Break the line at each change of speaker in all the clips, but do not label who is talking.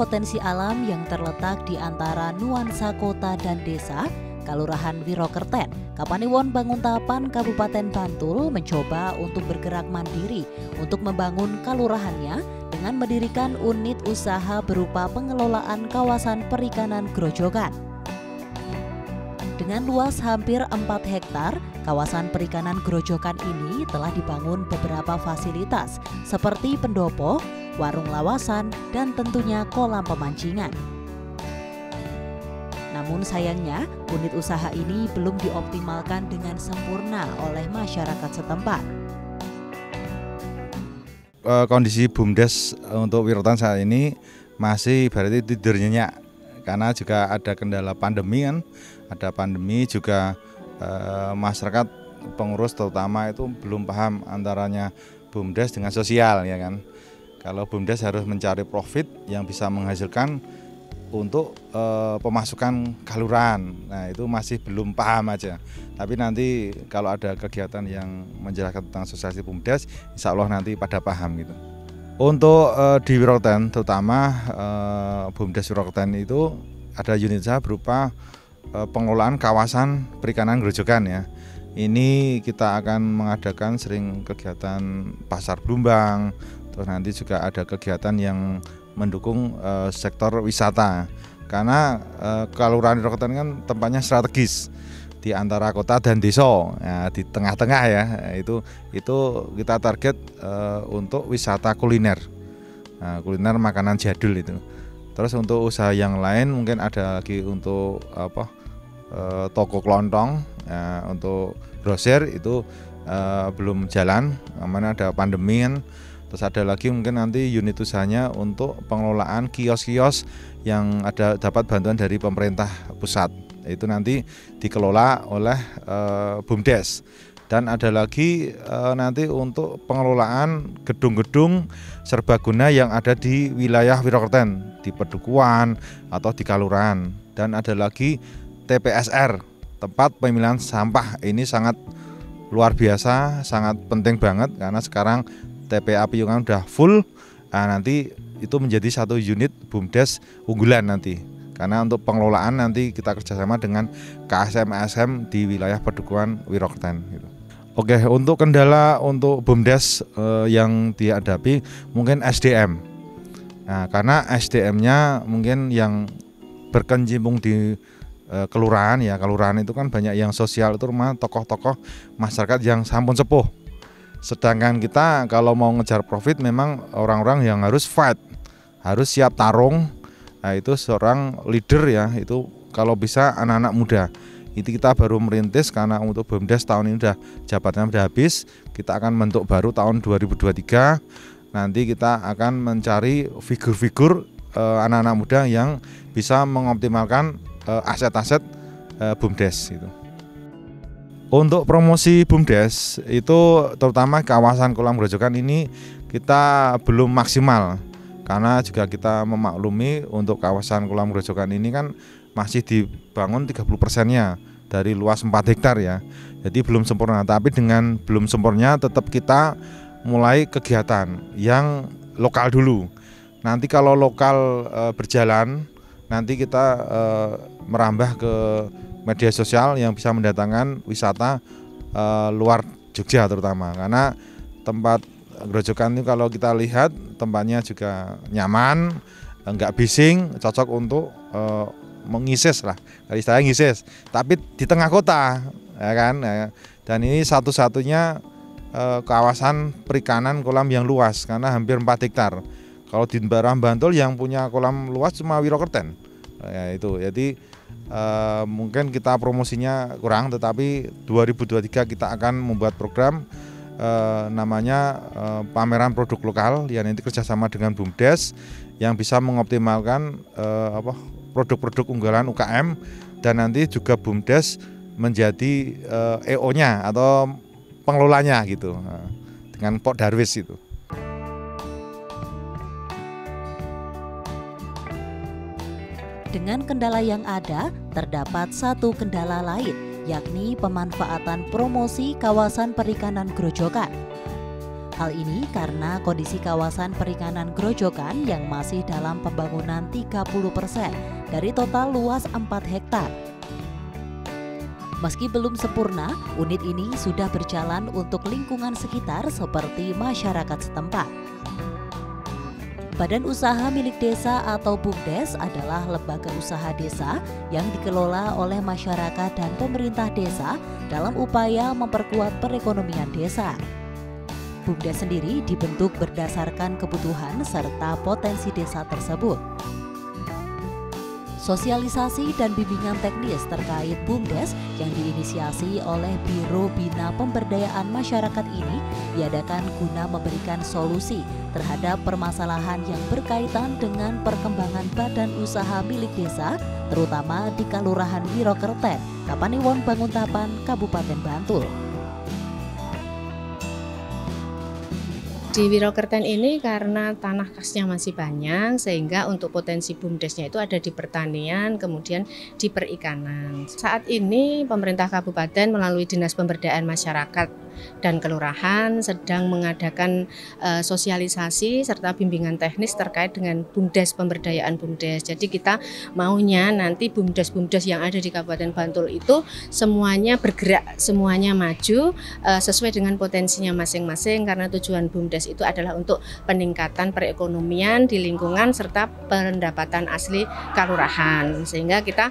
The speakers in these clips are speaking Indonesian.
potensi alam yang terletak di antara nuansa kota dan desa, Kalurahan Wirokerten, Kapaniwon Banguntapan, Kabupaten Bantul mencoba untuk bergerak mandiri untuk membangun kalurahannya dengan mendirikan unit usaha berupa pengelolaan kawasan perikanan Grojogan. Dengan luas hampir 4 hektar, kawasan perikanan Grojogan ini telah dibangun beberapa fasilitas seperti pendopo, warung lawasan, dan tentunya kolam pemancingan. Namun sayangnya, unit usaha ini belum dioptimalkan dengan sempurna oleh masyarakat setempat.
Kondisi BUMDes untuk Wirokerten saat ini masih berarti tidur nyenyak karena juga ada kendala pandemi kan, ada pandemi juga masyarakat pengurus terutama itu belum paham antaranya BUMDes dengan sosial ya kan. Kalau BUMDes harus mencari profit yang bisa menghasilkan untuk pemasukan kalurahan. Nah itu masih belum paham aja. Tapi nanti kalau ada kegiatan yang menjelaskan tentang sosialisasi BUMDes, insya Allah nanti pada paham gitu. Untuk di Wirokerten terutama BUMDes Wirokerten itu ada unit usaha berupa pengelolaan kawasan perikanan Grojogan ya. Ini kita akan mengadakan sering kegiatan pasar Blumbang. Terus nanti juga ada kegiatan yang mendukung sektor wisata karena Kalurahan Wirokerten kan tempatnya strategis di antara kota dan desa ya, di tengah-tengah ya, itu kita target untuk wisata kuliner, kuliner makanan jadul itu. Terus untuk usaha yang lain mungkin ada lagi untuk toko kelontong ya, untuk grosir itu belum jalan karena ada pandemi kan. Terus ada lagi mungkin nanti unit usahanya untuk pengelolaan kios-kios yang dapat bantuan dari pemerintah pusat. Itu nanti dikelola oleh BUMDes. Dan ada lagi nanti untuk pengelolaan gedung-gedung serbaguna yang ada di wilayah Wirokerten, di Pedukuhan atau di Kalurahan. Dan ada lagi TPSR, tempat pemilihan sampah. Ini sangat luar biasa, sangat penting banget karena sekarang TPA Piungan udah full, nanti itu menjadi satu unit BUMDes unggulan nanti. Karena untuk pengelolaan nanti kita kerjasama dengan KSM-ASM di wilayah Pedukuhan Wirokerten. Gitu. Oke, untuk kendala untuk BUMDes yang dihadapi mungkin SDM. Nah, karena SDM-nya mungkin yang berkecimpung di kelurahan ya, kelurahan itu kan banyak yang sosial itu rumah tokoh-tokoh masyarakat yang sampun sepuh. Sedangkan kita kalau mau ngejar profit memang orang-orang yang harus fight, harus siap tarung. Nah, itu seorang leader ya, itu kalau bisa anak-anak muda. Itu kita baru merintis karena untuk BUMDes tahun ini jabatannya sudah habis. Kita akan bentuk baru tahun 2023. Nanti kita akan mencari figur-figur anak-anak muda yang bisa mengoptimalkan aset-aset BUMDes itu. Untuk promosi BUMDes itu terutama kawasan kolam Grojogan ini kita belum maksimal karena juga kita memaklumi untuk kawasan kolam Grojogan ini kan masih dibangun 30%-nya dari luas 4 hektar ya. Jadi belum sempurna, tapi dengan belum sempurna tetap kita mulai kegiatan yang lokal dulu. Nanti kalau lokal berjalan, nanti kita merambah ke media sosial yang bisa mendatangkan wisata luar Jogja terutama karena tempat Grojogan itu kalau kita lihat tempatnya juga nyaman, enggak bising, cocok untuk mengisis lah, dari saya ngisis, tapi di tengah kota ya kan, dan ini satu-satunya kawasan perikanan kolam yang luas karena hampir 4 hektar. Kalau di Bantul yang punya kolam luas cuma Wirokerten ya, itu jadi mungkin kita promosinya kurang, tetapi 2023 kita akan membuat program namanya pameran produk lokal yang nanti kerjasama dengan BUMDes yang bisa mengoptimalkan produk-produk unggulan UKM dan nanti juga BUMDes menjadi EO-nya atau pengelolanya gitu dengan Pok Darwis itu.
Dengan kendala yang ada, terdapat satu kendala lain, yakni pemanfaatan promosi kawasan perikanan Grojogan. Hal ini karena kondisi kawasan perikanan Grojogan yang masih dalam pembangunan 30% dari total luas 4 hektar. Meski belum sempurna, unit ini sudah berjalan untuk lingkungan sekitar seperti masyarakat setempat. Badan Usaha Milik Desa atau BUMDes adalah lembaga usaha desa yang dikelola oleh masyarakat dan pemerintah desa dalam upaya memperkuat perekonomian desa. BUMDes sendiri dibentuk berdasarkan kebutuhan serta potensi desa tersebut. Sosialisasi dan bimbingan teknis terkait BUMDes yang diinisiasi oleh Biro Bina Pemberdayaan Masyarakat ini diadakan guna memberikan solusi terhadap permasalahan yang berkaitan dengan perkembangan badan usaha milik desa, terutama di Kelurahan Wirokerten, Kapanewon Banguntapan, Kabupaten Bantul.
Di Wirokerten ini karena tanah kasnya masih banyak, sehingga untuk potensi BUMDesnya itu ada di pertanian, kemudian di perikanan. Saat ini pemerintah kabupaten melalui Dinas Pemberdayaan Masyarakat dan Kelurahan sedang mengadakan sosialisasi serta bimbingan teknis terkait dengan BUMDes, pemberdayaan BUMDes. Jadi kita maunya nanti BUMDes-BUMDes yang ada di Kabupaten Bantul itu semuanya bergerak, semuanya maju sesuai dengan potensinya masing-masing, karena tujuan BUMDes itu adalah untuk peningkatan perekonomian di lingkungan serta pendapatan asli kelurahan, sehingga kita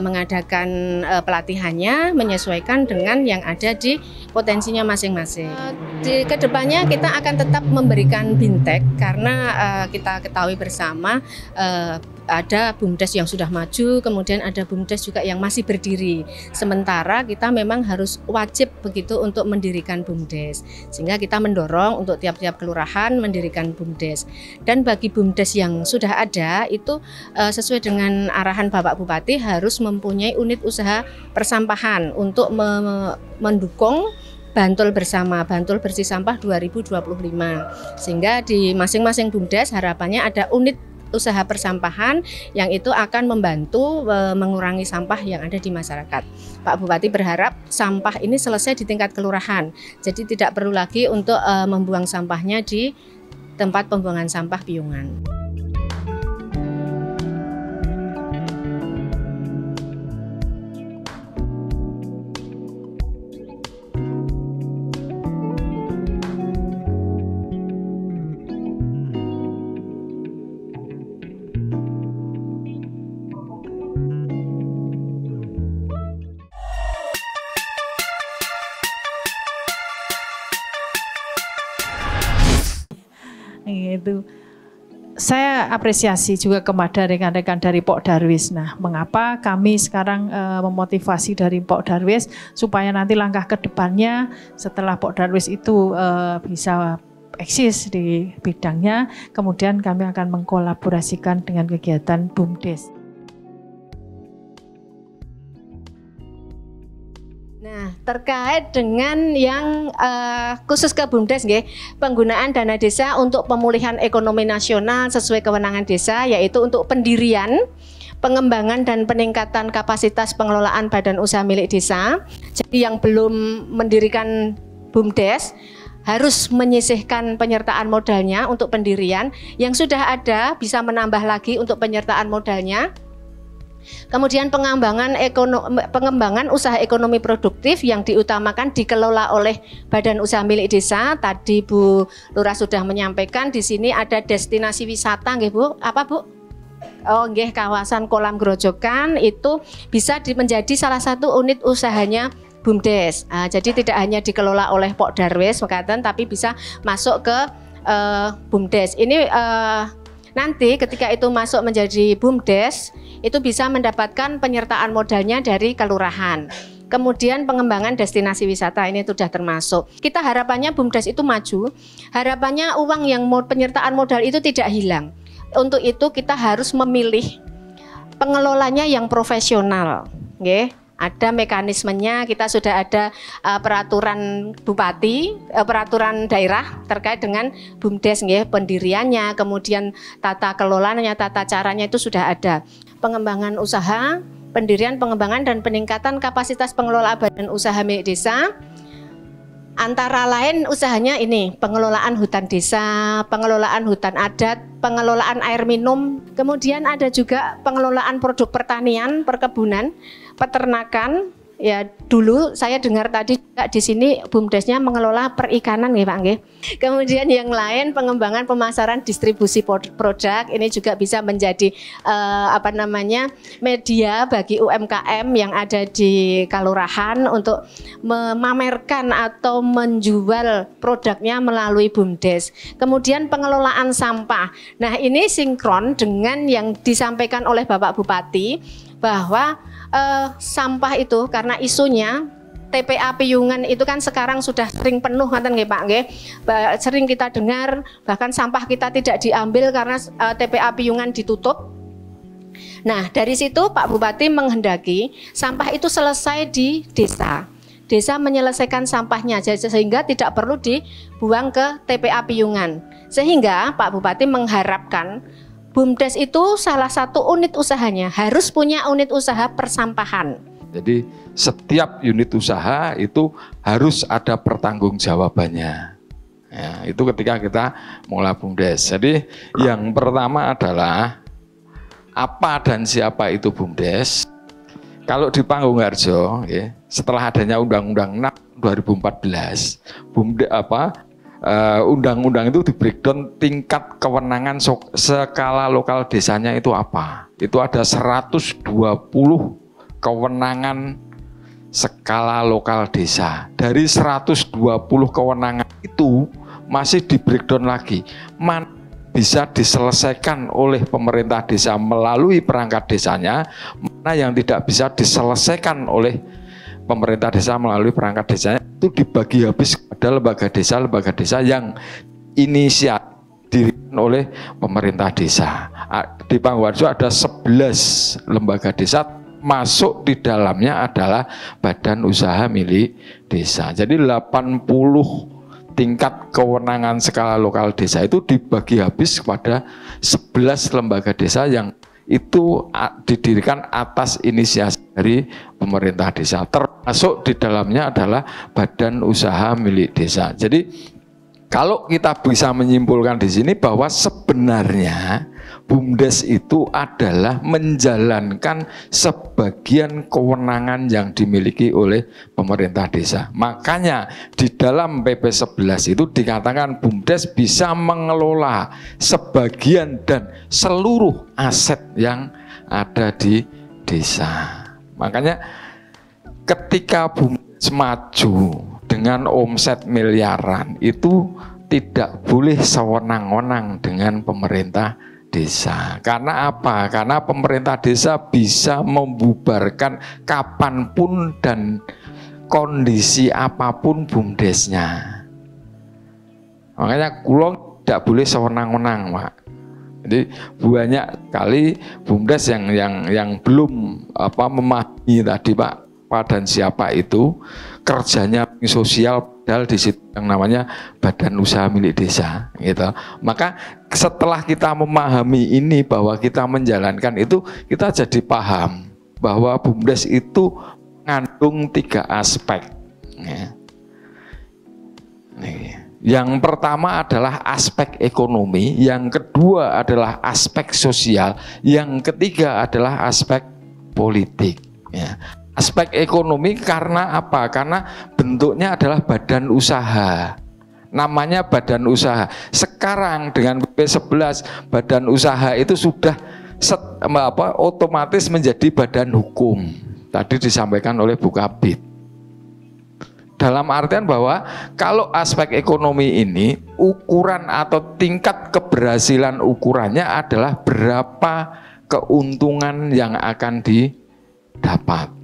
mengadakan pelatihannya menyesuaikan dengan yang ada di potensinya masing-masing. Di kedepannya kita akan tetap memberikan bintek karena kita ketahui bersama ada BUMDes yang sudah maju, kemudian ada BUMDes juga yang masih berdiri. Sementara kita memang harus wajib begitu untuk mendirikan BUMDes, sehingga kita mendorong untuk tiap-tiap kelurahan mendirikan BUMDes. Dan bagi BUMDes yang sudah ada itu sesuai dengan arahan Bapak Bupati harus mempunyai unit usaha persampahan untuk mendukung Bantul Bersama, Bantul Bersih Sampah 2025. Sehingga di masing-masing BUMDes harapannya ada unit usaha persampahan yang itu akan membantu mengurangi sampah yang ada di masyarakat. Pak Bupati berharap sampah ini selesai di tingkat kelurahan, jadi tidak perlu lagi untuk membuang sampahnya di tempat pembuangan sampah piungan.
Itu saya apresiasi juga kepada rekan-rekan dari Pok Darwis. Nah, mengapa kami sekarang memotivasi dari Pok Darwis supaya nanti langkah ke depannya setelah Pok Darwis itu bisa eksis di bidangnya, kemudian kami akan mengkolaborasikan dengan kegiatan BUMDes.
Nah, terkait dengan yang khusus ke BUMDes, penggunaan dana desa untuk pemulihan ekonomi nasional sesuai kewenangan desa, yaitu untuk pendirian, pengembangan dan peningkatan kapasitas pengelolaan badan usaha milik desa. Jadi yang belum mendirikan BUMDes harus menyisihkan penyertaan modalnya untuk pendirian, yang sudah ada bisa menambah lagi untuk penyertaan modalnya. Kemudian pengembangan usaha ekonomi produktif yang diutamakan dikelola oleh badan usaha milik desa. Tadi Bu Lurah sudah menyampaikan di sini ada destinasi wisata, nggih Bu. Apa Bu? Oh, nggih, kawasan Kolam Grojogan itu bisa menjadi salah satu unit usahanya BUMDes. Jadi tidak hanya dikelola oleh Pok Darwis, tapi bisa masuk ke BUMDes. Ini nanti ketika itu masuk menjadi BUMDes, itu bisa mendapatkan penyertaan modalnya dari kelurahan. Kemudian pengembangan destinasi wisata ini sudah termasuk. Kita harapannya BUMDes itu maju, harapannya uang yang penyertaan modal itu tidak hilang. Untuk itu kita harus memilih pengelolanya yang profesional. Ada mekanismenya, kita sudah ada peraturan bupati, peraturan daerah terkait dengan BUMDes, pendiriannya, kemudian tata kelolanya, tata caranya itu sudah ada. Pengembangan usaha, pendirian, pengembangan dan peningkatan kapasitas pengelola badan usaha milik desa Antara lain usahanya ini, pengelolaan hutan desa, pengelolaan hutan adat, pengelolaan air minum, kemudian ada juga pengelolaan produk pertanian, perkebunan, peternakan. Ya, dulu saya dengar tadi juga di sini BUMDes-nya mengelola perikanan nggih Pak nggih. Kemudian yang lain pengembangan pemasaran distribusi produk, ini juga bisa menjadi media bagi UMKM yang ada di kelurahan untuk memamerkan atau menjual produknya melalui BUMDes. Kemudian pengelolaan sampah. Nah, ini sinkron dengan yang disampaikan oleh Bapak Bupati bahwa sampah itu karena isunya TPA Piyungan itu kan sekarang sudah sering penuh ngoten nggih Pak nggih. Sering kita dengar bahkan sampah kita tidak diambil karena TPA Piyungan ditutup. Nah, dari situ Pak Bupati menghendaki sampah itu selesai di desa. Desa menyelesaikan sampahnya sehingga tidak perlu dibuang ke TPA Piyungan. Sehingga Pak Bupati mengharapkan BUMDes itu salah satu unit usahanya harus punya unit usaha persampahan.
Jadi setiap unit usaha itu harus ada pertanggungjawabannya. Ya, itu ketika kita mulai BUMDes. Jadi yang pertama adalah apa dan siapa itu BUMDes. Kalau di Panggung-Harjo, ya, setelah adanya Undang-Undang 6 2014, BUMDes undang-undang itu di breakdown tingkat kewenangan skala lokal desanya itu apa. Itu ada 120 kewenangan skala lokal desa. Dari 120 kewenangan itu masih di breakdown lagi. Mana bisa diselesaikan oleh pemerintah desa melalui perangkat desanya, mana yang tidak bisa diselesaikan oleh pemerintah desa melalui perangkat desanya, itu dibagi habis kepada lembaga desa yang inisiatif didirikan oleh pemerintah desa. Di Panggung-Harjo ada 11 lembaga desa, masuk di dalamnya adalah badan usaha milik desa. Jadi 80 tingkat kewenangan skala lokal desa itu dibagi habis kepada 11 lembaga desa yang itu didirikan atas inisiasi dari pemerintah desa, termasuk di dalamnya adalah badan usaha milik desa. Jadi kalau kita bisa menyimpulkan di sini bahwa sebenarnya BUMDes itu adalah menjalankan sebagian kewenangan yang dimiliki oleh pemerintah desa. Makanya di dalam PP 11 itu dikatakan BUMDes bisa mengelola sebagian dan seluruh aset yang ada di desa. Makanya ketika BUMDes maju dengan omset miliaran itu tidak boleh sewenang-wenang dengan pemerintah desa. Karena apa? Karena pemerintah desa bisa membubarkan kapanpun dan kondisi apapun BUMDesnya. Makanya kulon tidak boleh sewenang-wenang, Pak. Jadi banyak kali BUMDes yang belum memahami tadi Pak, dan siapa itu kerjanya sosial, padahal di situ yang namanya badan usaha milik desa gitu. Maka setelah kita memahami ini bahwa kita menjalankan itu, kita jadi paham bahwa BUMDes itu mengandung 3 aspek ya. Yang pertama adalah aspek ekonomi, yang kedua adalah aspek sosial, yang ketiga adalah aspek politik ya. Aspek ekonomi karena apa? Karena bentuknya adalah badan usaha. Namanya badan usaha. Sekarang dengan PP 11 badan usaha itu sudah otomatis menjadi badan hukum. Tadi disampaikan oleh Bu Kabid. Dalam artian bahwa kalau aspek ekonomi ini ukuran atau tingkat keberhasilan ukurannya adalah berapa keuntungan yang akan didapat.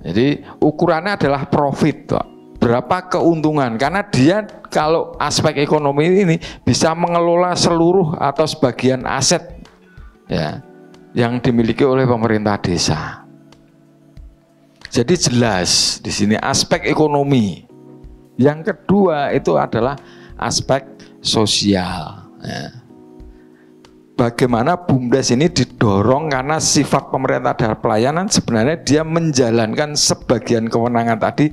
Jadi ukurannya adalah profit, berapa keuntungan, karena dia kalau aspek ekonomi ini bisa mengelola seluruh atau sebagian aset ya yang dimiliki oleh pemerintah desa. Jadi jelas di sini aspek ekonomi. Yang kedua itu adalah aspek sosial. Ya. Bagaimana BUMDes ini didorong karena sifat pemerintah dalam pelayanan sebenarnya dia menjalankan sebagian kewenangan tadi.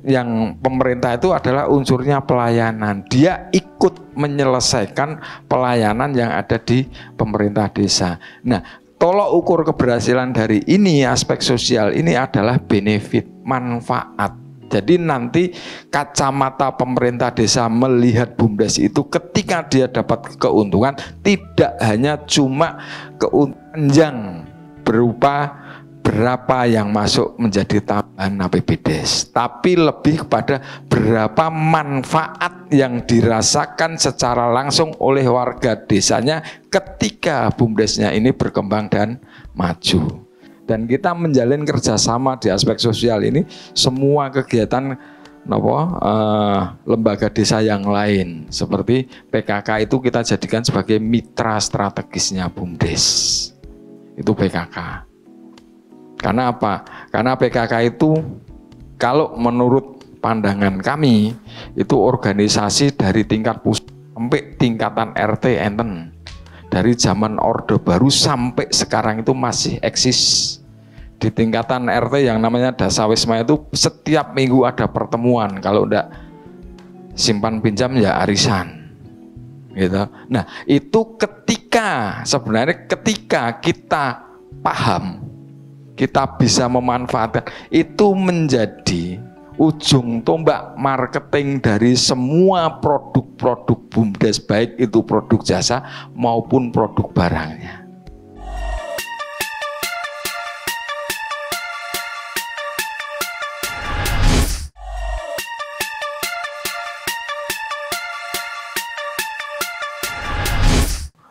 Yang pemerintah itu adalah unsurnya pelayanan. Dia ikut menyelesaikan pelayanan yang ada di pemerintah desa. Nah, tolok ukur keberhasilan dari ini, aspek sosial ini adalah benefit, manfaat. Jadi nanti kacamata pemerintah desa melihat BUMDes itu ketika dia dapat keuntungan, tidak hanya cuma keuntungan yang berupa berapa yang masuk menjadi tambahan APBDes, tapi lebih kepada berapa manfaat yang dirasakan secara langsung oleh warga desanya ketika BUMDesnya ini berkembang dan maju. Dan kita menjalin kerjasama di aspek sosial ini, semua kegiatan lembaga desa yang lain seperti PKK itu kita jadikan sebagai mitra strategisnya BUMDes. Itu PKK. Karena apa? Karena PKK itu kalau menurut pandangan kami itu organisasi dari tingkat pusat sampai tingkatan RT enten. Dari zaman Orde Baru sampai sekarang itu masih eksis. Di tingkatan RT yang namanya Dasawisma itu setiap minggu ada pertemuan. Kalau enggak simpan pinjam ya arisan. Gitu. Nah, itu sebenarnya ketika kita paham, kita bisa memanfaatkan, itu menjadi ujung tombak marketing dari semua produk-produk BUMDes, baik itu produk jasa maupun produk barangnya.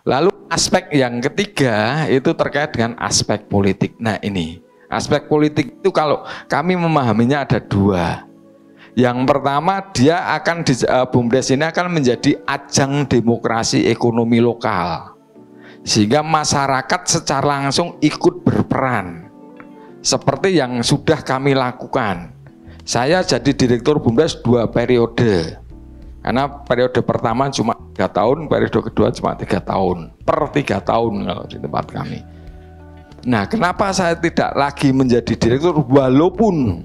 Lalu aspek yang ketiga itu terkait dengan aspek politik. Nah ini, aspek politik itu kalau kami memahaminya ada dua. Yang pertama BUMDes ini akan menjadi ajang demokrasi ekonomi lokal. Sehingga masyarakat secara langsung ikut berperan. Seperti yang sudah kami lakukan. Saya jadi direktur BUMDes 2 periode. Karena periode pertama cuma 3 tahun, periode kedua cuma 3 tahun. Per 3 tahun kalau di tempat kami. Nah, kenapa saya tidak lagi menjadi direktur walaupun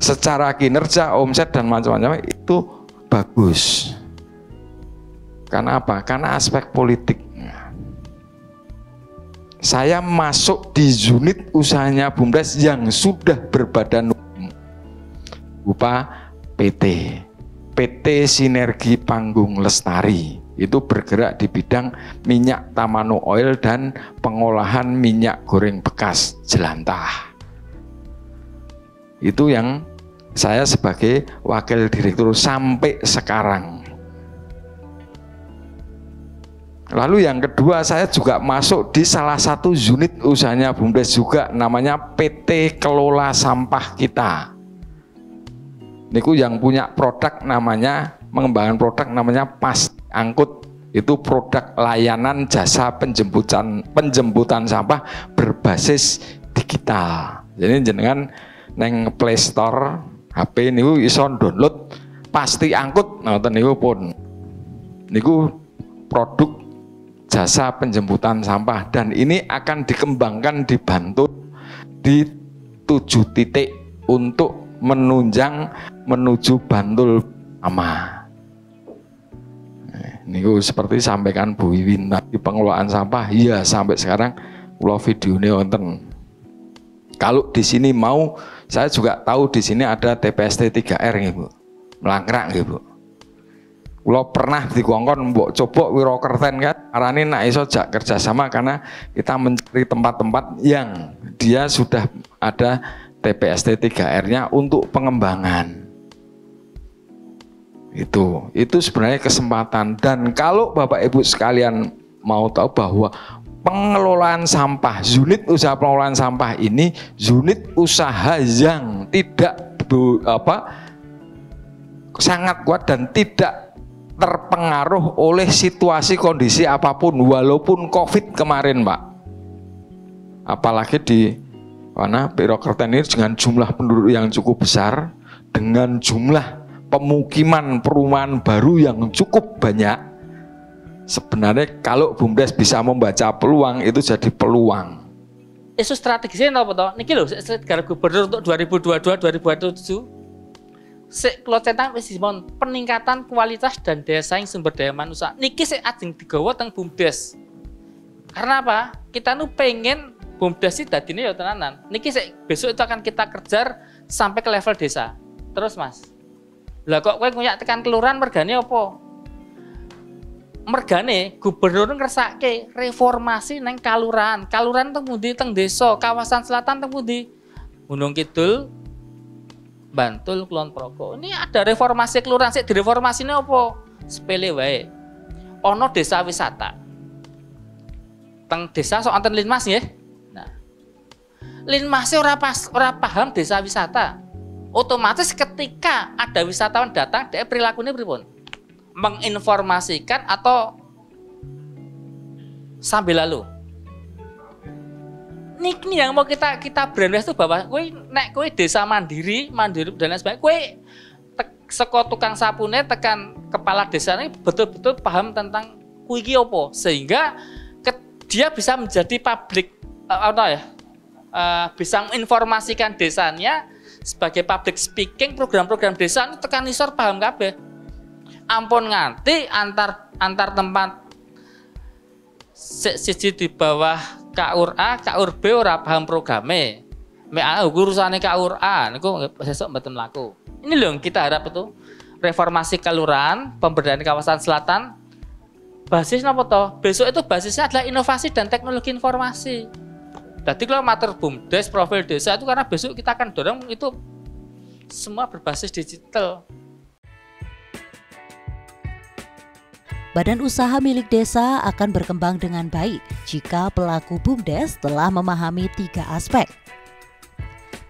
secara kinerja, omset dan macam-macam itu bagus. Karena apa? Karena aspek politik. Saya masuk di unit usahanya BUMDes yang sudah berbadan hukum berupa PT Sinergi Panggung Lestari, itu bergerak di bidang minyak Tamano Oil dan pengolahan minyak goreng bekas jelantah. Itu yang saya sebagai wakil direktur sampai sekarang. Lalu yang kedua, saya juga masuk di salah satu unit usahanya BUMDes juga, namanya PT Kelola Sampah Kita. Niku yang punya produk namanya, mengembangkan produk namanya Pasti Angkut. Itu produk layanan jasa penjemputan sampah berbasis digital. Jadi jenengan neng Play Store HP niku iso download Pasti Angkut. Ngoten niku pun. Niku produk jasa penjemputan sampah dan ini akan dikembangkan di Bantul di 7 titik untuk menunjang menuju Bantul Ama. Ini seperti sampaikan Bu Wiwin tadi, pengelolaan sampah, iya sampai sekarang kula videonya wonten. Kalau di sini mau, saya juga tahu di sini ada TPST 3R nih Bu, Melangkrak nih Bu. Kula pernah dikongkon mbok coba Wirokerten kan, arane nak iso jak kerjasama karena kita mencari tempat-tempat yang dia sudah ada TPST 3R-nya untuk pengembangan. Itu sebenarnya kesempatan. Dan kalau Bapak Ibu sekalian mau tahu bahwa pengelolaan sampah, unit usaha pengelolaan sampah ini unit usaha yang tidak sangat kuat dan tidak terpengaruh oleh situasi kondisi apapun, walaupun COVID kemarin Pak. Apalagi di Wirokerten ini dengan jumlah penduduk yang cukup besar, dengan jumlah pemukiman perumahan baru yang cukup banyak, Sebenarnya kalau BUMDes bisa membaca peluang, itu jadi peluang.
Isu strategisnya apa toh? Niki lho, negara gubernur untuk 2022-2027. Kalau centang wis dipun peningkatan kualitas dan daya saing sumber daya manusia. Niki sik ajeng digawa teng BUMDes. Karena apa? Kita nu pengen BUMDes iki dadine ya tenanan. Niki sik besok itu akan kita kejar sampai ke level desa. Terus Mas. Lah kok kowe nguyak tekan kelurahan mergane apa? Mergane gubernur ngersake reformasi neng kalurahan. Kalurahan teng pundi teng desa, kawasan selatan teng pundi? Gunung Kidul, Bantul, Kulon Progo. Ini ada reformasi kelurahan, sik direformasine apa? Sepele wae. Ono desa wisata. Teng desa sok anten linmas nggih. Nah. Linmas ora paham desa wisata. Otomatis ketika ada wisatawan datang, dia perilakunya pripun? Menginformasikan atau sambil lalu. Ini yang mau kita brainwash itu bahwa kowe desa mandiri dan lain sebagainya, kowe saka tukang sapune tekan kepala desa ini betul-betul paham tentang kuwi iki apa, sehingga dia bisa menjadi public bisa menginformasikan desanya sebagai public speaking, program-program desa itu tekan isor paham kabeh. Ampun nganti antar tempat siji di bawah KUR A, KUR B ora paham programe. Mek urusane KUR A niku sesuk mboten mlaku. Ini loh yang kita harap itu reformasi kelurahan, pemberdayaan kawasan selatan. Basisnya apa toh? Besok itu basisnya adalah inovasi dan teknologi informasi. Jadi kalau mater BUMDes, profil desa itu karena besok kita akan dorong itu semua berbasis digital.
Badan usaha milik desa akan berkembang dengan baik jika pelaku BUMDes telah memahami 3 aspek.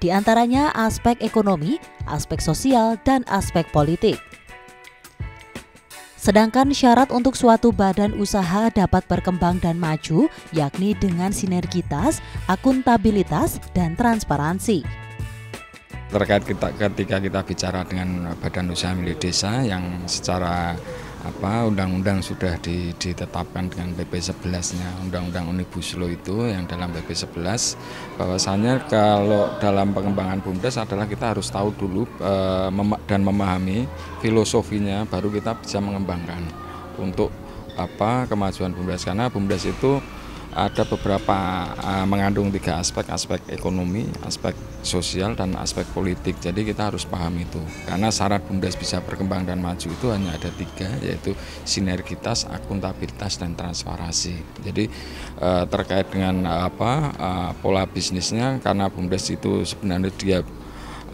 Di antaranya aspek ekonomi, aspek sosial, dan aspek politik. Sedangkan syarat untuk suatu badan usaha dapat berkembang dan maju yakni dengan sinergitas, akuntabilitas, dan transparansi.
Terkait ketika kita bicara dengan badan usaha milik desa yang secara undang-undang sudah ditetapkan dengan PP 11-nya, Undang-Undang Omnibus Law itu yang dalam PP 11, bahwasanya kalau dalam pengembangan BUMDes adalah kita harus tahu dulu dan memahami filosofinya, baru kita bisa mengembangkan untuk kemajuan BUMDes, karena BUMDes itu ada beberapa mengandung 3 aspek ekonomi, aspek sosial, dan aspek politik. Jadi kita harus paham itu. Karena syarat BUMDes bisa berkembang dan maju itu hanya ada 3, yaitu sinergitas, akuntabilitas, dan transparansi. Jadi terkait dengan pola bisnisnya, karena BUMDes itu sebenarnya dia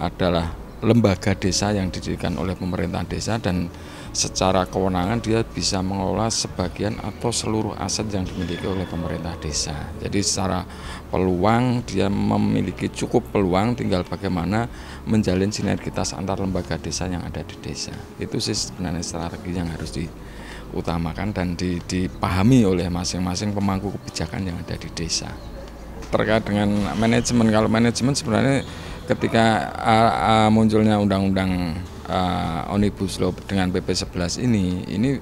adalah lembaga desa yang didirikan oleh pemerintah desa, dan secara kewenangan dia bisa mengelola sebagian atau seluruh aset yang dimiliki oleh pemerintah desa. Jadi secara peluang dia memiliki cukup peluang, tinggal bagaimana menjalin sinergitas antar lembaga desa yang ada di desa. Itu sih sebenarnya strategi yang harus diutamakan dan dipahami oleh masing-masing pemangku kebijakan yang ada di desa. Terkait dengan manajemen, kalau manajemen sebenarnya ketika munculnya undang-undang Omnibus Law dengan PP 11 ini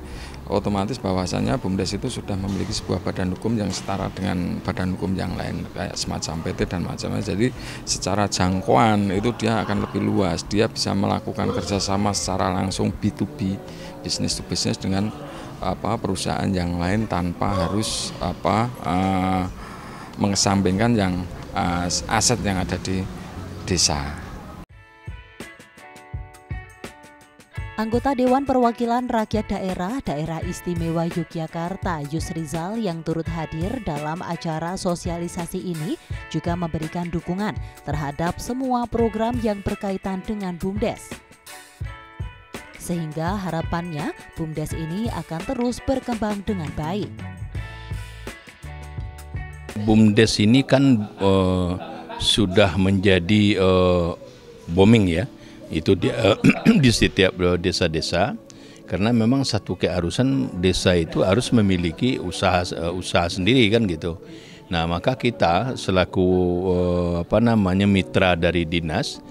otomatis bahwasannya BUMDes itu sudah memiliki sebuah badan hukum yang setara dengan badan hukum yang lain kayak semacam PT dan macamnya. Jadi secara jangkauan itu dia akan lebih luas, dia bisa melakukan kerjasama secara langsung B2B, business to business dengan perusahaan yang lain tanpa harus mengesampingkan yang aset yang ada di desa.
Anggota Dewan Perwakilan Rakyat Daerah Istimewa Yogyakarta, Yusrizal, yang turut hadir dalam acara sosialisasi ini juga memberikan dukungan terhadap semua program yang berkaitan dengan BUMDes. Sehingga harapannya BUMDes ini akan terus berkembang dengan baik.
BUMDes ini kan sudah menjadi booming ya. Itu di setiap desa-desa, karena memang satu keharusan desa itu harus memiliki usaha sendiri kan gitu. Nah, maka kita selaku mitra dari dinas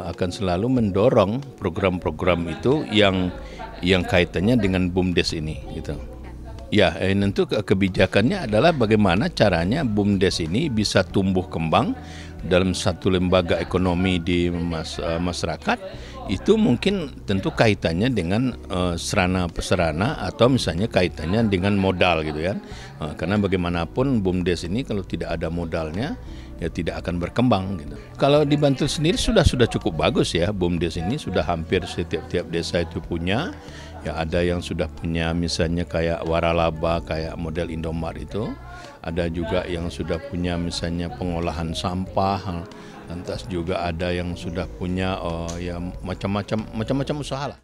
akan selalu mendorong program-program itu yang kaitannya dengan BUMDes ini gitu. Ya, tentu kebijakannya adalah bagaimana caranya BUMDes ini bisa tumbuh kembang dalam satu lembaga ekonomi di masyarakat. Itu mungkin tentu kaitannya dengan sarana-prasarana atau misalnya kaitannya dengan modal gitu ya. Karena bagaimanapun BUMDes ini kalau tidak ada modalnya ya tidak akan berkembang gitu. Kalau di Bantul sendiri sudah cukup bagus ya, BUMDes ini sudah hampir setiap desa itu punya. Ya ada yang sudah punya misalnya kayak waralaba, kayak model Indomaret itu. Ada juga yang sudah punya misalnya pengolahan sampah. Lantas juga ada yang sudah punya ya macam-macam usaha lah.